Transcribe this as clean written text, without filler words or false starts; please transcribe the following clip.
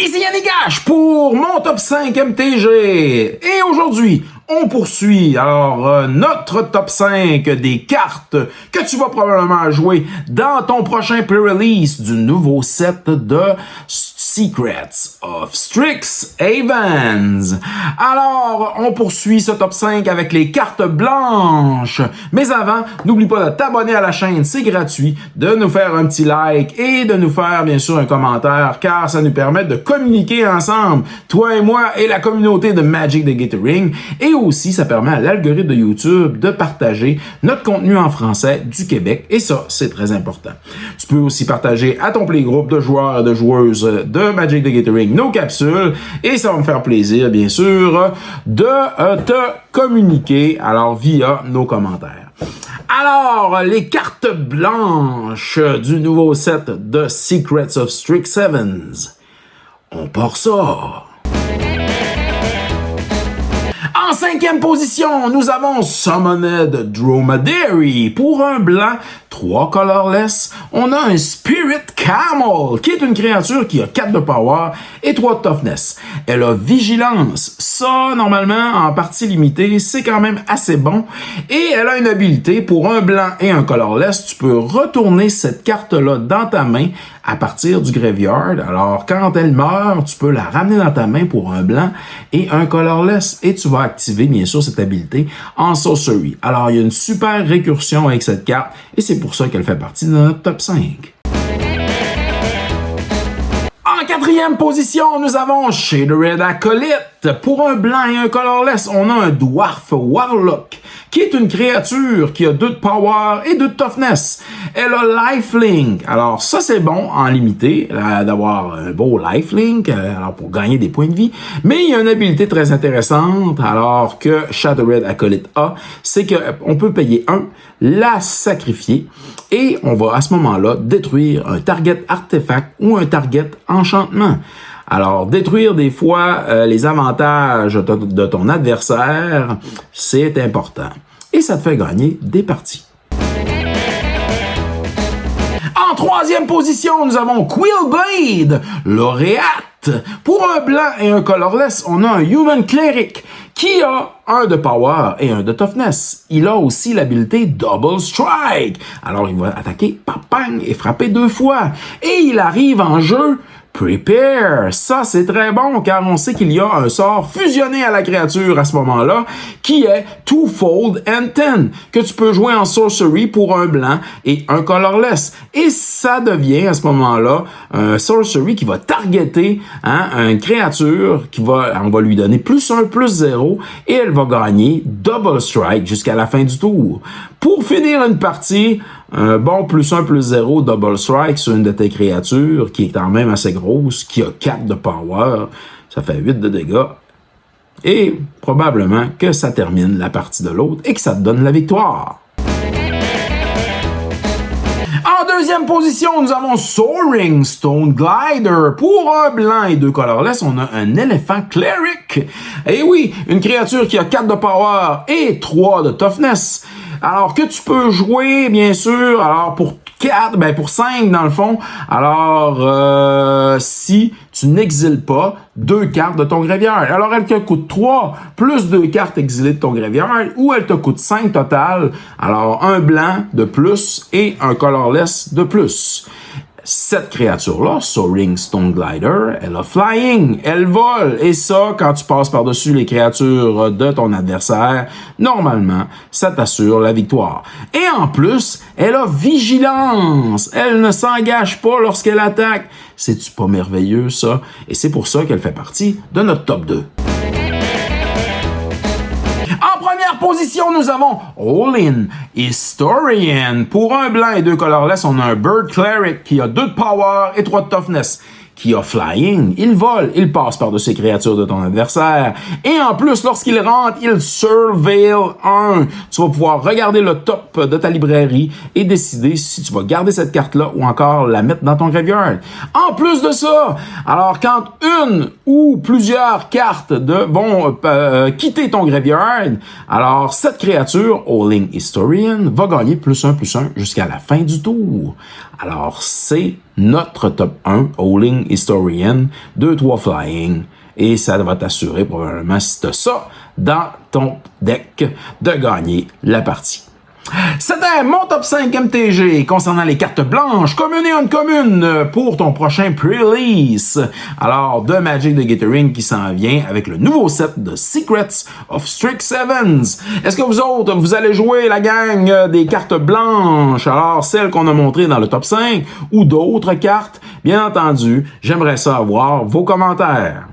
Ici Yannick Gash pour mon top 5 MTG. Et aujourd'hui, on poursuit notre top 5 des cartes que tu vas probablement jouer dans ton prochain pre-release du nouveau set de Secrets of Strixhaven. Alors, on poursuit ce top 5 avec les cartes blanches. Mais avant, n'oublie pas de t'abonner à la chaîne, c'est gratuit, de nous faire un petit like et de nous faire bien sûr un commentaire car ça nous permet de communiquer ensemble, toi et moi et la communauté de Magic the Gathering. Et aussi, ça permet à l'algorithme de YouTube de partager notre contenu en français du Québec. Et ça, c'est très important. Tu peux aussi partager à ton playgroupe de joueurs et de joueuses de Magic the Gathering nos capsules. Et ça va me faire plaisir, bien sûr, de te communiquer via nos commentaires. Alors, les cartes blanches du nouveau set de Secrets of Strixhaven. On part ça! En cinquième position, nous avons Summoned Dromedary. Pour un blanc, 3 colorless, on a un Spirit Camel, qui est une créature qui a 4 de power et 3 de toughness. Elle a vigilance. Ça, normalement, en partie limitée, c'est quand même assez bon. Et elle a une habilité, pour un blanc et un colorless, tu peux retourner cette carte-là dans ta main à partir du graveyard. Alors, quand elle meurt, tu peux la ramener dans ta main pour un blanc et un colorless. Et tu vas activer, bien sûr, cette habilité en sorcery. Alors, il y a une super récursion avec cette carte et c'est pour ça qu'elle fait partie de notre top 5. En quatrième position, nous avons Shadered Acolyte. Pour un blanc et un colorless, on a un Dwarf Warlock, qui est une créature qui a 2 de power et 2 de toughness. Elle a lifelink. Alors ça, c'est bon en limité, d'avoir un beau lifelink, pour gagner des points de vie. Mais il y a une habilité très intéressante, alors que Shadered Acolyte a, c'est qu'on peut payer 1, la sacrifier, et on va à ce moment-là détruire un target artefact ou un target enchantement. Alors, détruire des fois les avantages de ton adversaire, c'est important. Et ça te fait gagner des parties. En troisième position, nous avons Quillblade, lauréate. Pour un blanc et un colorless, on a un Human Cleric qui a 1 de power et 1 de toughness. Il a aussi l'habilité Double Strike. Alors, il va attaquer, pang, et frapper 2 fois. Et il arrive en jeu Prepare. Ça, c'est très bon, car on sait qu'il y a un sort fusionné à la créature à ce moment-là, qui est Twofold and 10, que tu peux jouer en sorcery pour un blanc et un colorless. Et ça devient, à ce moment-là, un sorcery qui va targeter une créature, on va lui donner +1, +0, et elle va gagner Double Strike jusqu'à la fin du tour. Pour finir une partie, un bon +1, +0 Double Strike sur une de tes créatures, qui est quand même assez grosse, qui a 4 de power, ça fait 8 de dégâts, et probablement que ça termine la partie de l'autre et que ça te donne la victoire. En deuxième position, nous avons Soaring Stone Glider. Pour un blanc et 2 colorless, on a un Elephant Cleric. Et oui, une créature qui a 4 de power et 3 de toughness. Alors que tu peux jouer, bien sûr, pour 5 dans le fond. Alors, si tu n'exiles pas 2 cartes de ton graveyard. Alors, elle te coûte 3 plus 2 cartes exilées de ton graveyard, ou elle te coûte 5 total. Alors, un blanc de plus et un colorless de plus. Cette créature-là, Soaring Stone Glider, elle a flying, elle vole. Et ça, quand tu passes par-dessus les créatures de ton adversaire, normalement, ça t'assure la victoire. Et en plus, elle a vigilance. Elle ne s'engage pas lorsqu'elle attaque. C'est-tu pas merveilleux, ça? Et c'est pour ça qu'elle fait partie de notre top 2. En première position, nous avons Olin Historian. Pour un blanc et 2 colorless, on a un Bird Cleric qui a 2 de power et 3 de toughness. Qui a flying, il vole, il passe par-dessus les créatures de ton adversaire. Et en plus, lorsqu'il rentre, il surveille 1. Tu vas pouvoir regarder le top de ta librairie et décider si tu vas garder cette carte-là ou encore la mettre dans ton graveyard. En plus de ça, alors quand une ou plusieurs cartes vont quitter ton graveyard, alors cette créature, Howling Historian, va gagner +1/+1 jusqu'à la fin du tour. Alors, c'est notre top 1, Howling Historian, 2-3 Flying, et ça va t'assurer probablement, si tu as ça dans ton deck, de gagner la partie. C'était mon top 5 MTG concernant les cartes blanches, communes et uncommunes pour ton prochain pre-release. Alors, de Magic the Gathering qui s'en vient avec le nouveau set de Secrets of Strixhaven. Est-ce que vous autres, vous allez jouer la gang des cartes blanches? Alors, celles qu'on a montrées dans le top 5 ou d'autres cartes? Bien entendu, j'aimerais ça avoir vos commentaires.